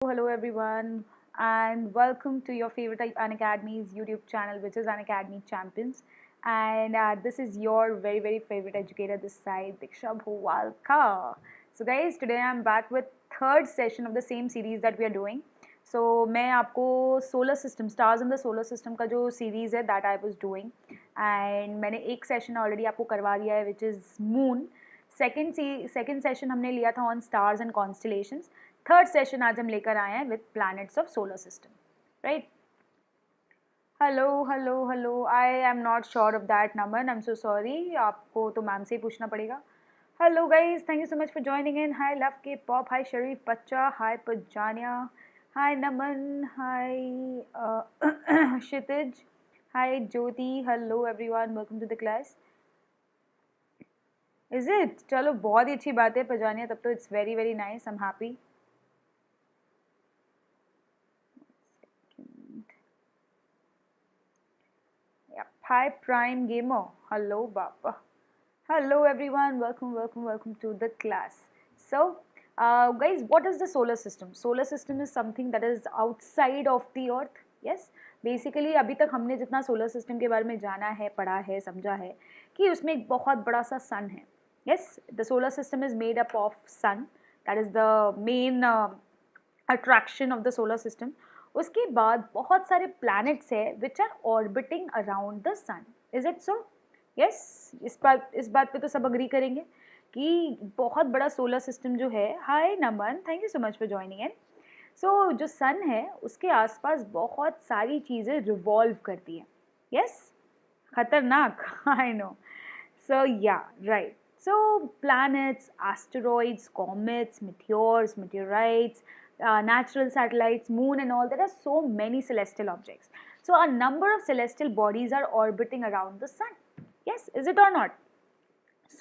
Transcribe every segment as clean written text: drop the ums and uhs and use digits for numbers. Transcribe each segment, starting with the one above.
Hello everyone, and welcome to your favorite Unacademy's YouTube channel, which is Unacademy Champions. And this is your very favorite educator this side, Diksha Bhuwalka. So guys, today I'm back with third session of the same series that we are doing. So मैं आपको solar system stars in the solar system का जो series है that I was doing and मैंने एक session already आपको करवा दिया है which is moon. Second session हमने लिया था on stars and constellations. Third session आज हम लेकर आए हैं with planets of solar system. Right. Hello I am not sure of that number. I am so sorry. आपको तो मैम से ही पूछना पड़ेगा. Hello guys, thank you so much for joining in. Hi love K pop, hi शरीफ बच्चा, hi Pajania, hi Naman, hi Kshitij, hi Jyoti. Hello everyone, welcome to the class. Is it? चलो बहुत ही अच्छी बात है पजानिया, तब तो it's very nice. I am happy. Hi Prime Gamer. Hello Baba. Hello everyone. Welcome to the class. So, guys, what is the solar system? Solar system is something that is outside of the earth. Yes. Basically अभी तक हमने जितना solar system के बारे में जाना है, पढ़ा है, समझा है कि उसमें एक बहुत बड़ा सा सन है. Yes, the solar system is made up of sun. That is the main attraction of the solar system. उसके बाद बहुत सारे प्लैनेट्स है which are orbiting around the sun. Is it so? Yes, इस बात पे तो सब अग्री करेंगे कि बहुत बड़ा सोलर सिस्टम जो है. Hi Naman, thank you so much for joining in. So जो सन है उसके आसपास बहुत सारी चीज़ें रिवॉल्व करती हैं. यस, खतरनाक. आई know. So yeah right. So planets, asteroids, comets, meteors, meteorites, natural satellites, moon and all, there are so many celestial objects. So a number of celestial bodies are orbiting around the sun. Yes, is it or not?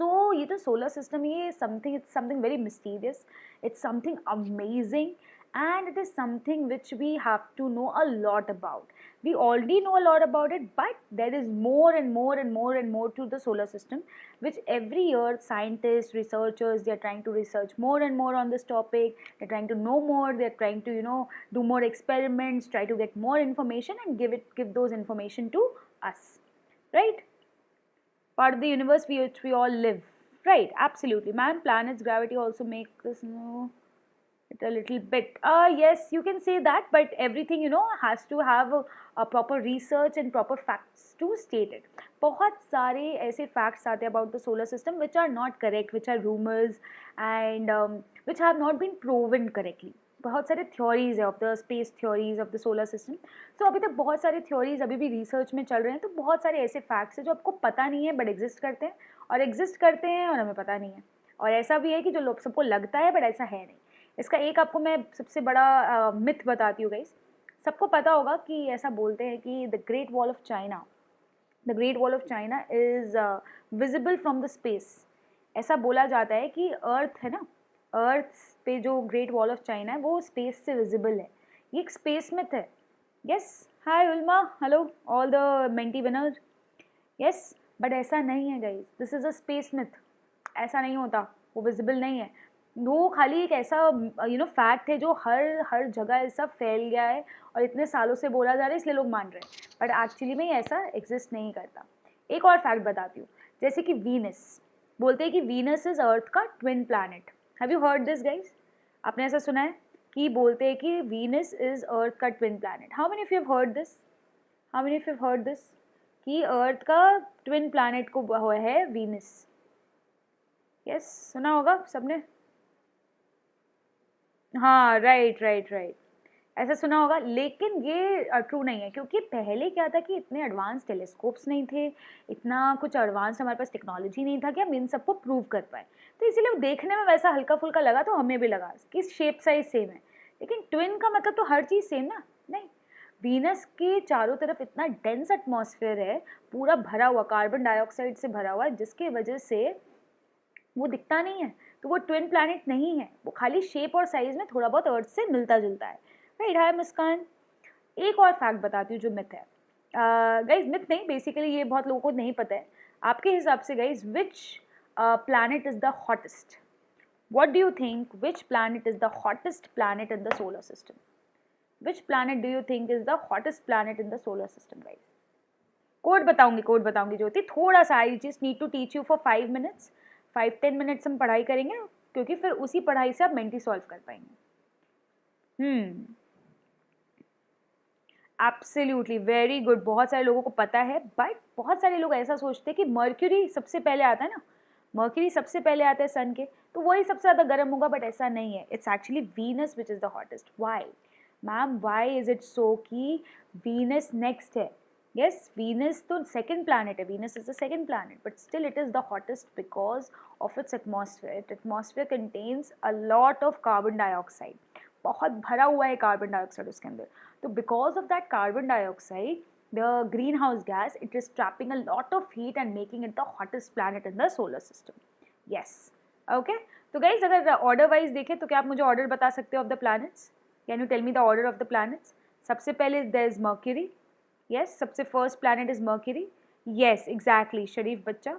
So ये तो solar system, ये it's something very mysterious. It's something amazing and it is something which we have to know a lot about. We already know a lot about it, but there is more and more to the solar system, which every year scientists, researchers, they are trying to research more and more on this topic. They're trying to know more. They're trying to do more experiments, try to get more information and give those information to us, right? Part of the universe which we all live, right? Absolutely. Man, planets, gravity also make us know it a little bit. Yes, you can say that, but everything has to have a proper research and proper facts to state it. बहुत सारे ऐसे facts आते हैं about the solar system which are not correct, which are rumors and which have not been proven correctly. बहुत सारे theories है of the space theories of the solar system. So अभी तक बहुत सारे थ्योरीज अभी भी रिसर्च में चल रहे हैं. तो बहुत सारे ऐसे फैक्ट्स हैं जो आपको पता नहीं है बट एग्जिस्ट करते हैं, और हमें पता नहीं है. और ऐसा भी है कि जो लोग सबको लगता है बट ऐसा है नहीं. इसका एक आपको मैं सबसे बड़ा मिथ बताती हूँ गाइस. सबको पता होगा कि ऐसा बोलते हैं कि the great wall of China is visible from the space. ऐसा बोला जाता है कि अर्थ है ना, अर्थ पे जो ग्रेट वॉल ऑफ चाइना है वो स्पेस से विजिबल है. ये एक स्पेस मिथ है. यस, हाय उल्मा, hello all the Menti winner. Yes, but ऐसा नहीं है guys. This is a space myth. ऐसा नहीं होता, वो विजिबल नहीं है. वो खाली एक ऐसा फैक्ट है जो हर जगह ऐसा फैल गया है और इतने सालों से बोला जा रहा है इसलिए लोग मान रहे हैं, बट एक्चुअली में ऐसा एग्जिस्ट नहीं करता. एक और फैक्ट बताती हूँ. जैसे कि वीनस, बोलते हैं कि वीनस इज अर्थ का twin planet. Have you heard this guys? आपने ऐसा सुना है कि बोलते हैं कि वीनस इज अर्थ का twin planet? How many of you have heard this कि अर्थ का ट्विन प्लैनेट को है वीनस? यस, सुना होगा सबने. हाँ, राइट. ऐसा सुना होगा, लेकिन ये ट्रू नहीं है. क्योंकि पहले क्या था कि इतने एडवांस टेलीस्कोप्स नहीं थे, इतना कुछ एडवांस हमारे पास टेक्नोलॉजी नहीं था कि हम इन सबको प्रूव कर पाए. तो इसीलिए वो देखने में वैसा हल्का फुल्का लगा, तो हमें भी लगा कि शेप साइज सेम है. लेकिन ट्विन का मतलब तो हर चीज़ सेम ना. नहीं, वीनस के चारों तरफ इतना डेंस एटमॉस्फेयर है, पूरा भरा हुआ, कार्बन डाइऑक्साइड से भरा हुआ है, जिसके वजह से वो दिखता नहीं है. तो वो ट्विन प्लैनेट नहीं है, वो खाली शेप और साइज में थोड़ा बहुत अर्थ से मिलता जुलता है. राइट. हाय मुस्कान. एक और फैक्ट बताती हूँ जो मिथ है. गाइज मिथ नहीं, बेसिकली ये बहुत लोगों को नहीं पता है. आपके हिसाब से guys which planet is the hottest? What do you think? Which planet is the hottest planet in the solar system? Which planet do you think is the hottest planet in the solar system, guys? Code बताऊंगी ज्योति, थोड़ा सा I just need to teach you for 5 minutes, 5-10 minutes हम पढ़ाई करेंगे, क्योंकि फिर उसी पढ़ाई से आप मेंटी सॉल्व कर पाएंगे. Absolutely very good. बहुत सारे लोगों को पता है, बट बहुत सारे लोग ऐसा सोचते हैं कि मर्क्यूरी सबसे पहले आता है ना, मर्क्यूरी सबसे पहले आता है सन के, तो वही सबसे ज़्यादा गर्म होगा, बट ऐसा नहीं है. It's actually Venus which is the hottest. Why ma'am, why is it so कि वीनस नेक्स्ट है? यस, वीनस तो सेकेंड प्लानट है, Venus is the second planet, but still it is the hottest because of its atmosphere. Atmosphere contains a lot of carbon dioxide, बहुत भरा हुआ है carbon dioxide उसके अंदर. तो because of that carbon dioxide, the greenhouse gas, it is trapping a lot of heat and making it the hottest planet in the solar system. Yes. Okay. तो guys, अगर order wise देखें तो क्या आप मुझे order बता सकते हो of the planets? Can you tell me the order of the planets? सबसे पहले there is Mercury. Yes. सबसे first planet is Mercury. Yes, exactly. शरीफ बच्चा.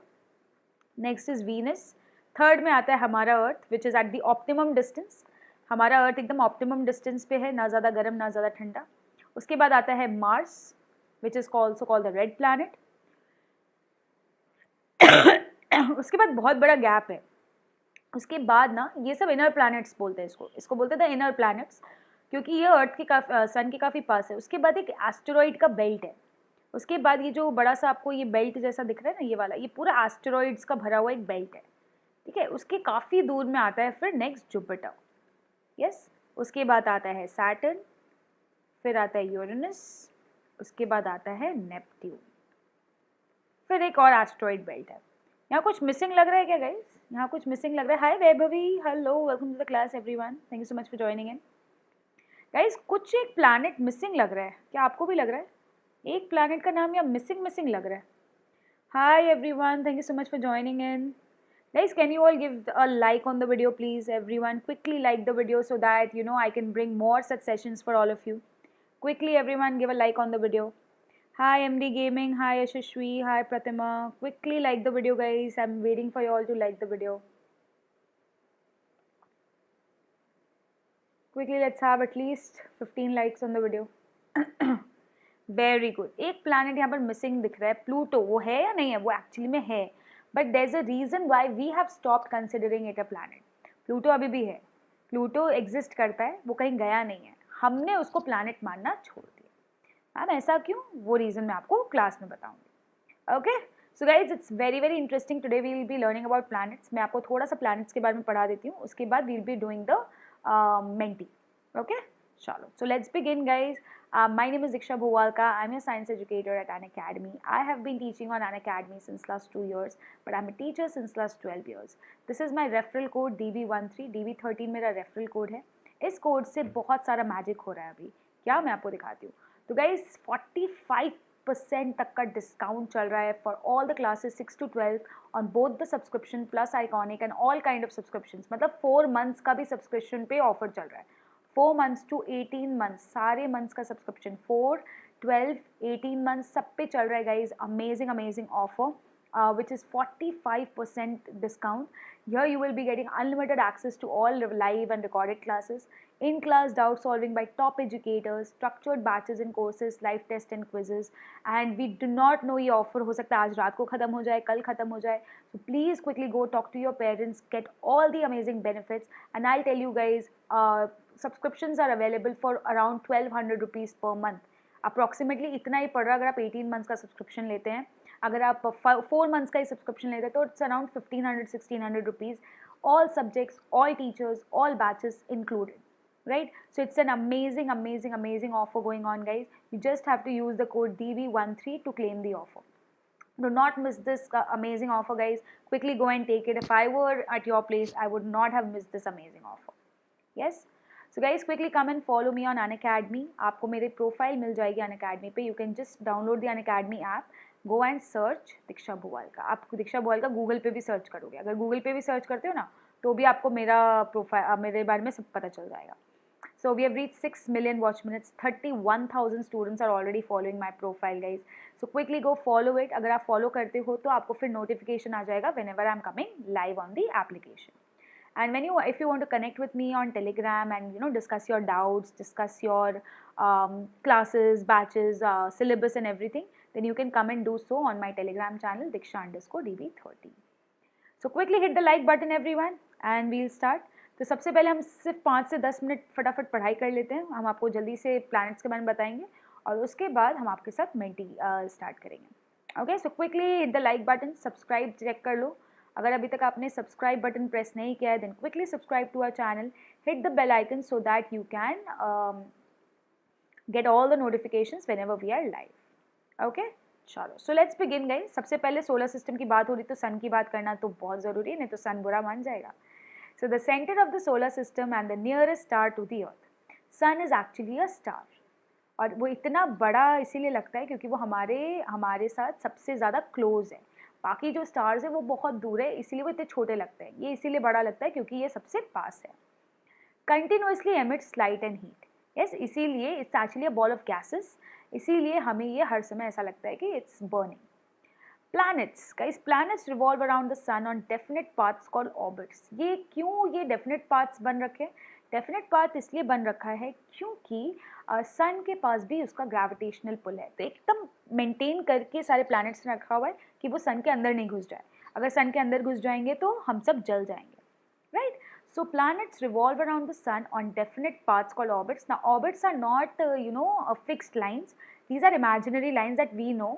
Next is Venus. Third में आता है हमारा Earth, which is at the optimum distance. हमारा Earth एकदम optimum distance पे है, ना ज़्यादा गर्म ना ज़्यादा ठंडा. उसके बाद आता है Mars, which is also called the red planet. उसके बाद बहुत बड़ा गैप है. उसके बाद ना ये सब इनर प्लैनेट्स बोलते हैं, इसको बोलते हैं द इनर प्लैनेट्स, क्योंकि ये अर्थ के सन के काफ़ी पास है. उसके बाद एक एस्टेरॉइड का बेल्ट है. उसके बाद ये जो बड़ा सा आपको ये बेल्ट जैसा दिख रहा है ना, ये वाला, ये पूरा एस्टेरॉइड्स का भरा हुआ एक बेल्ट है. ठीक है. उसके काफ़ी दूर में आता है फिर नेक्स्ट जुपिटर. यस. उसके बाद आता है सैटर्न, फिर आता है यूरेनस, उसके बाद आता है नेपट्यून, फिर एक और एस्ट्रॉइड बेल्ट है. यहाँ कुछ मिसिंग लग रहा है क्या गाइस? यहाँ कुछ मिसिंग लग रहा है. Hi Vaibhavi, hello, welcome to the class everyone, thank you so much for joining in. Guys कुछ एक प्लैनेट मिसिंग लग रहा है, क्या आपको भी लग रहा है? एक प्लैनेट का नाम यहाँ मिसिंग लग रहा है. Hi everyone, thank you so much for joining in. Guys, can you all give a like on the video, please? Everyone, quickly like the video so that I can bring more such sessions for all of you. Quickly, everyone, give a like on the video. Hi, MD Gaming. Hi, Ashishwi. Hi, Pratima. Quickly like the video, guys. I'm waiting for you all to like the video. Quickly, let's have at least 15 likes on the video. Very good. एक planet यहाँ पर missing दिख रहा है, Pluto. वो है या नहीं है? वो actually में है. But there's a reason why we have stopped considering it a planet. Pluto अभी भी है, प्लूटो एग्जिस्ट करता है, वो कहीं गया नहीं है, हमने उसको प्लैनेट मानना छोड़ दिया. मैम ऐसा क्यों? वो रीज़न मैं आपको क्लास में बताऊंगी. Okay. So guys, it's very very interesting. Today we will be learning about planets. मैं आपको थोड़ा सा प्लैनेट्स के बारे में पढ़ा देती हूँ, उसके बाद we will be doing the Menti. Okay, चलो. So let's begin, guys. My name is Diksha Bhuvalka. I'm a science educator at Unacademy. I have been teaching on Unacademy since last 2 years, but I'm a teacher since last 12 years. This is my referral code DB13. DB13 मेरा referral code है. इस code से बहुत सारा magic हो रहा है अभी. क्या मैं आपको दिखाती हूँ. तो गाइज 45% तक का डिस्काउंट चल रहा है for all the classes 6 to 12 on both the subscription plus iconic and all kind of subscription. मतलब 4 months का भी सब्सक्रिप्शन पे ऑफर चल रहा है. 4 months to 18 months, सारे मंथ्स का सब्सक्रिप्शन 4, 12, 18 months सब पे चल रहा है guys. Amazing offer which is 45% discount. Here you will be getting unlimited access to all live and recorded classes, in-class doubt solving by top educators, structured batches and courses, live test and quizzes. And we do not know ये offer हो सकता है आज रात को ख़त्म हो जाए, कल ख़त्म हो जाए. So please quickly go talk to your parents, get all the amazing benefits. And I'll tell you guys, subscriptions are available for around 1200 rupees per month. Approximately इतना ही पड़ रहा है अगर आप 18 मंथ्स का सब्सक्रिप्शन लेते हैं. अगर आप 4 मंथ्स का ही सब्सक्रिप्शन लेते हैं तो it's around 1500-1600 rupees. All subjects, all teachers, all batches included. Right? So it's an amazing offer going on, guys. You just have to use the code DB13 to claim the offer. Do not miss this amazing offer, guys. Quickly go and take it. If I were at your place, I would not have missed this amazing offer. Yes? So guys, quickly come and follow me on Unacademy. आपको मेरे profile मिल जाएगी Unacademy पे. You can just download the Unacademy app. Go and search दीक्षा भुवालका. आप दीक्षा Bhuwalka Google पे भी search करोगे. अगर Google पे भी सर्च करते हो ना तो भी आपको मेरा प्रोफाइल, मेरे बारे में सब पता चल जाएगा. So we have reached 6 million watch minutes. 31,000 students are already following my profile, guys. So quickly go follow it. अगर आप follow करते हो तो आपको फिर notification आ जाएगा whenever I'm coming live on the application. And if you want to connect with me on Telegram and discuss your doubts, discuss your classes, batches, syllabus and everything, then you can come and do so on my Telegram channel Diksha_DB30. So quickly hit the like button everyone and we'll start. तो सबसे पहले हम सिर्फ 5 से 10 minute फटाफट पढ़ाई कर लेते हैं. हम आपको जल्दी से प्लैनेट्स के बारे में बताएंगे और उसके बाद हम आपके साथ मेंटी स्टार्ट करेंगे. Okay, so quickly hit the like button, subscribe check कर लो. अगर अभी तक आपने सब्सक्राइब बटन प्रेस नहीं किया है then quickly subscribe to our channel, hit the bell icon so that you can get all the notifications whenever we are live. Okay, चलो सो लेट्स बिगिन गाइस. सबसे पहले सोलर सिस्टम की बात हो रही तो सन की बात करना तो बहुत ज़रूरी है, नहीं तो सन बुरा मान जाएगा. So the centre of the solar system and the nearest star to the earth. Sun is actually a star, और वो इतना बड़ा इसीलिए लगता है क्योंकि वो हमारे साथ सबसे ज़्यादा क्लोज है. बाकी जो स्टार्स है वो बहुत दूर है, इसीलिए वो इतने छोटे लगते हैं. ये इसीलिए बड़ा लगता है क्योंकि ये सबसे पास है. Continuously emits light and heat. Yes, इसीलिए it's actually a ball of gases, इसीलिए हमें ये हर समय ऐसा लगता है कि it's burning. Planets guys, planets revolve around the sun on definite paths called orbits. ये क्यों ये डेफिनेट पाथ्स बन रखे हैं? डेफिनेट पाथ इसलिए बन रखा है क्योंकि सन के पास भी उसका ग्रेविटेशनल पुल है. तो एकदम मेंटेन करके सारे प्लैनेट्स ने रखा हुआ है कि वो सन के अंदर नहीं घुस जाए. अगर सन के अंदर घुस जाएंगे तो हम सब जल जाएंगे, right? So planets revolve around the sun on definite paths called orbits. Now orbits are not fixed lines. These are imaginary lines that we know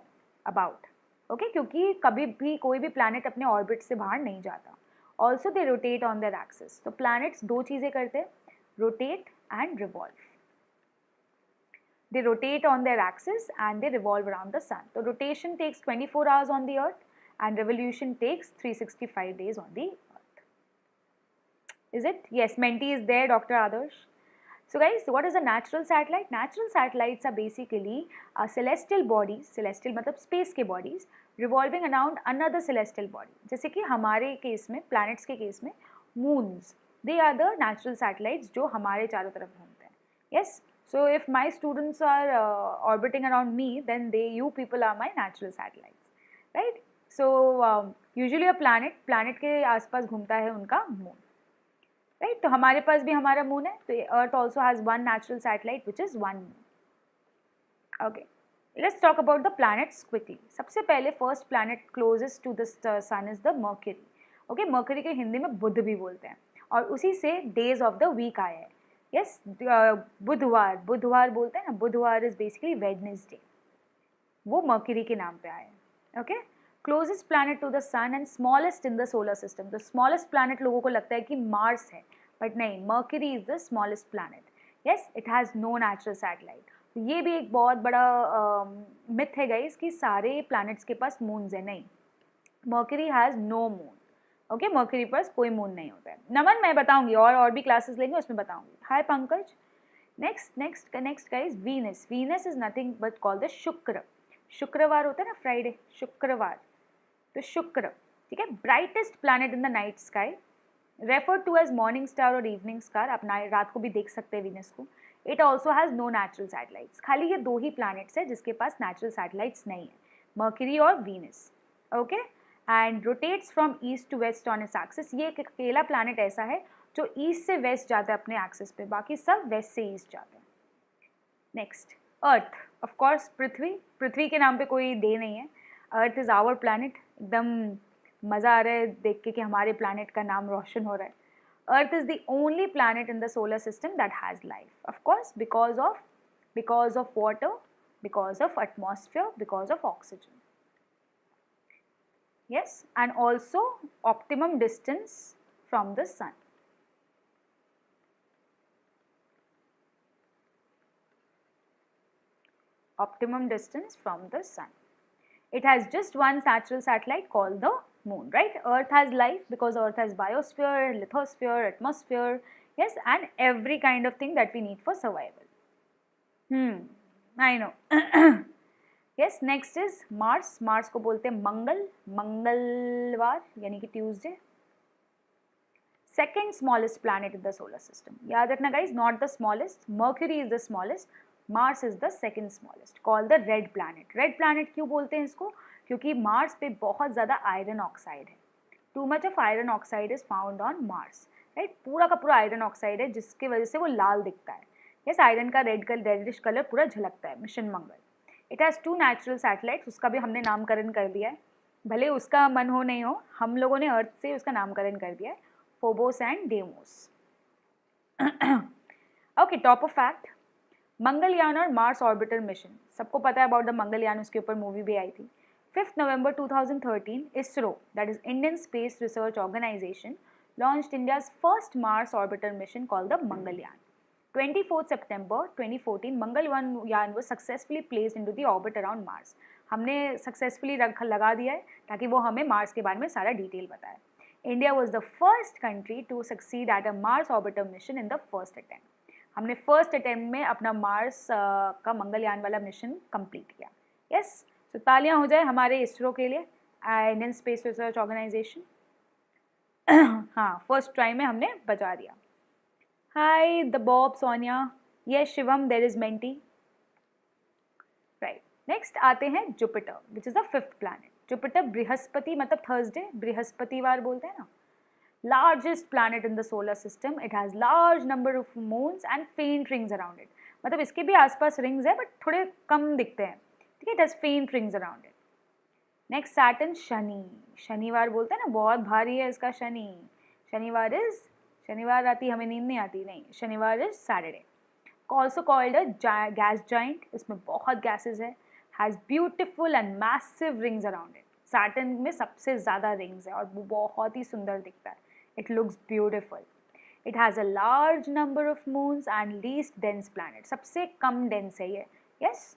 about. Okay, क्योंकि कभी भी कोई भी planet अपने orbit से बाहर नहीं जाता. Also they rotate on their axis. तो planets दो चीज़ें करते हैं, rotate and revolve. They rotate on their axis and they revolve around the sun. So rotation takes 24 hours on the earth and revolution takes 365 days on the earth. Is it? Yes, Menti is there, Dr. Adarsh. So guys, what is a natural satellite? Natural satellites are basically celestial bodies, celestial मतलब space के bodies, revolving around another celestial body. जैसे कि हमारे case में, planets के case में, moons, they are the natural satellites जो हमारे चारों तरफ घूमते हैं. Yes, so if my students are orbiting around me, then you people are my natural satellites, right? So usually a planet के आसपास घूमता है उनका moon. राइट, तो हमारे पास भी हमारा मून है, तो earth also has one natural satellite which is one moon. Okay, let's talk about the planets quickly. सबसे पहले first planet closest to the sun is the Mercury. Okay, Mercury के हिंदी में बुध भी बोलते हैं और उसी से डेज ऑफ द वीक आया है. यस, बुधवार बोलते हैं ना, बुधवार इज बेसिकली वेडनेसडे, वो मर्क्यूरी के नाम पे आया है. Okay, closest planet to the sun and smallest in the solar system. The smallest planet लोगों को लगता है कि मार्स है, बट नहीं, Mercury is the smallest planet. Yes, it has no natural satellite. ये भी एक बहुत बड़ा मिथ है गाइस कि सारे प्लैनेट्स के पास मून्स है. नहीं, Mercury has no moon. Okay, Mercury पास कोई मून नहीं होता है. नमन, मैं बताऊंगी और भी क्लासेस लेंगे उसमें बताऊंगी. Hi Pankaj. Next guys, Venus. Venus is nothing but called the Shukra. शुक्रवार होता है ना, फ्राइडे, शुक्रवार, तो शुक्र, ठीक है. Brightest planet in the night sky, refer to as morning star और इवनिंग स्टार. आप रात को भी देख सकते हैं वीनस को. It also has no natural satellites. खाली ये दो ही प्लैनेट्स है जिसके पास नेचुरल सैटेलाइट्स नहीं है, मर्क्यूरी और Venus. Okay, and rotates from east to west on its axis. ये एक अकेला प्लैनेट ऐसा है जो ईस्ट से वेस्ट जाता है अपने एक्सिस पे, बाकी सब वेस्ट से ईस्ट जाते हैं. Next, earth. ऑफ कोर्स पृथ्वी के नाम पे कोई दे नहीं है. Earth is our planet. एकदम मज़ा आ रहा है देख के कि हमारे प्लैनेट का नाम रोशन हो रहा है. Earth is the only planet in the solar system that has life. Of course because of water, because of atmosphere, because of oxygen. Yes, and also optimum distance from the sun. Optimum distance from the sun. It has just one natural satellite called the moon, right? Earth has life because Earth has biosphere, lithosphere, atmosphere, yes, and every kind of thing that we need for survival. I know. Yes, next is Mars. Mars को बोलते हैं मंगलवार यानी कि Tuesday. Second smallest planet in the solar system. याद रखना guys, not the smallest. Mercury is the smallest. Mars is the second smallest. Called the red planet. Red planet क्यों बोलते हैं इसको? क्योंकि Mars पे बहुत ज़्यादा आयरन ऑक्साइड है. Too much of iron oxide is found on Mars. Right, पूरा का पूरा आयरन ऑक्साइड है जिसकी वजह से वो लाल दिखता है। यस, आयरन का रेडिश कलर पूरा झलकता है। Mission Mangal, it has 2 natural satellites, उसका भी हमने नामकरण कर दिया है, भले उसका मन हो नहीं हो, हम लोगों ने अर्थ से उसका नामकरण कर दिया है, Phobos and demos. Okay, top of fact, Mangalyaan और मार्स ऑर्बिटर मिशन, सबको पता है अबाउट द मंगलयान, उसके ऊपर मूवी भी आई थी। 5 नवंबर 2013, ISRO, that is Indian Space Research Organization, launched India's first Mars orbiter mission called the Mangalyaan. 24 September 2014, Mangalyaan was successfully placed into the orbit around Mars. हमने successfully लगा दिया है ताकि वो हमें मार्स के बारे में सारा डिटेल बताए। India was the first country to succeed at a Mars orbiter mission in the first attempt. हमने फर्स्ट अटेम्प्ट में अपना मार्स का मंगलयान वाला मिशन कंप्लीट किया। यस, तो तालियां हो जाए हमारे इसरो के लिए, इंडियन स्पेस रिसर्च ऑर्गेनाइजेशन। हाँ, फर्स्ट ट्राई में हमने बचा दिया। Hi the Bob, Sonia, yes Shivam, there is Menti, right. Next आते हैं Jupiter, which is the 5th planet. Jupiter Brihaspati मतलब थर्सडे, बृहस्पतिवार बोलते हैं ना। Largest planet in the solar system, it has large number of moons and faint rings around it, मतलब इसके भी आसपास रिंग्स है बट थोड़े कम दिखते हैं, ठीक है, इट हैज़ फेंट rings around it. Next Saturn, Shani, शनिवार बोलते हैं ना, बहुत भारी है इसका शनि। शनिवार आती, हमें नींद नहीं आती, नहीं, शनिवार is Saturday. Also called a gas giant, इसमें बहुत गैसेज है, has beautiful and massive rings around it. Saturn में सबसे ज़्यादा रिंग्स है और वो बहुत ही सुंदर दिखता है, it looks beautiful. It has a large number of moons and least dense planet, सबसे कम डेंस है ये। Yes,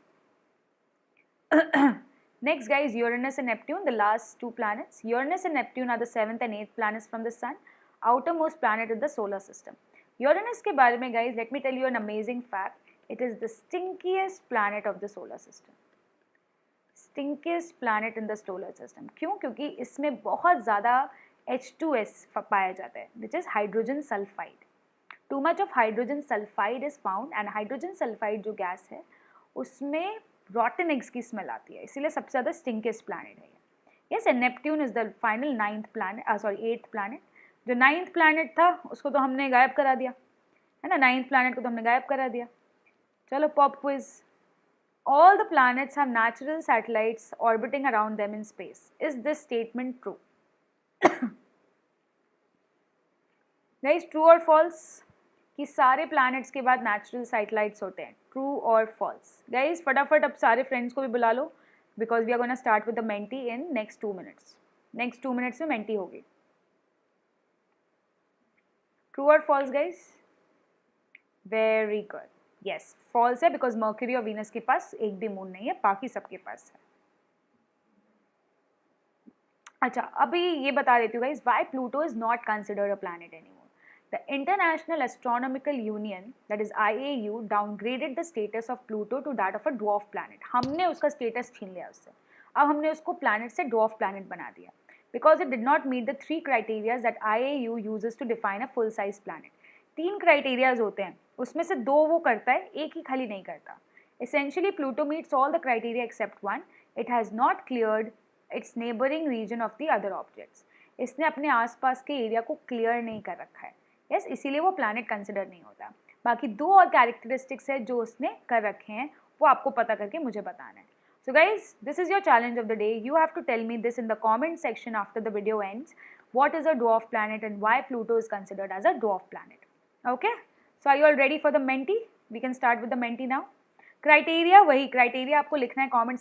next guys, Uranus and Neptune, the last 2 planets. Uranus and Neptune are the 7th and 8th planets from the sun, outermost planet in the solar system. Uranus के बारे में guys, let me tell you an amazing fact. It is the stinkiest planet of the solar system. Stinkiest planet in the solar system. क्यों? क्योंकि इसमें बहुत ज़्यादा H2S पाया जाता है, which is hydrogen sulfide. Too much of hydrogen sulfide is found, and hydrogen sulfide जो gas है उसमें रॉटन एग्स की स्मेल आती है, इसीलिए सबसे ज़्यादा स्टिंकेस्ट प्लैनेट है ये। Yes, and Neptune is the final 9th planet, 8th planet. जो 9th प्लैनेट था उसको तो हमने गायब करा दिया है ना, 9th प्लैनेट को तो हमने गायब करा दिया। चलो pop quiz, all the planets have natural satellites orbiting around them in space, is this statement true? Guys, true और फॉल्स कि सारे प्लैनेट्स के बाद नेचुरल सैटेलाइट्स होते हैं, ट्रू और फॉल्स? गाइस फटाफट अब सारे फ्रेंड्स को भी बुला लो, because we are gonna start with the Menti in next 2 minutes. Next 2 minutes में मेंटी होगी। ट्रू और false guys? Very good, yes false है, बिकॉज मर्क्यूरी और वीनस के पास एक भी मून नहीं है, बाकी सबके पास है। अच्छा, अभी ये बता देती हूँ guys, why Pluto is not considered a planet anymore. The International Astronomical Union, that is IAU, downgraded the status of Pluto to that of a dwarf planet. हमने उसका status छीन लिया उससे, अब हमने उसको planet से dwarf planet बना दिया, because it did not meet the 3 criteria that IAU uses to define a full-size planet. 3 criteria होते हैं, उसमें से 2 वो करता है, एक ही खाली नहीं करता। Essentially, Pluto meets all the criteria except one. It has not cleared its neighboring region of the other objects. इसने अपने आसपास के एरिया को क्लियर नहीं कर रखा है, यस, इसीलिए वो प्लैनेट कंसिडर नहीं होता। बाकी 2 और कैरेक्टरिस्टिक्स है जो उसने कर रखे हैं, वो आपको पता करके मुझे बताना है। So guys, this is your challenge of the day, you have to tell me this in the comment section after the video ends, what is a dwarf planet and why Pluto is considered as a dwarf planet. Okay, so are you all ready for the Menti? We can start with the Menti now. Criteria, वही criteria आपको लिखना है comment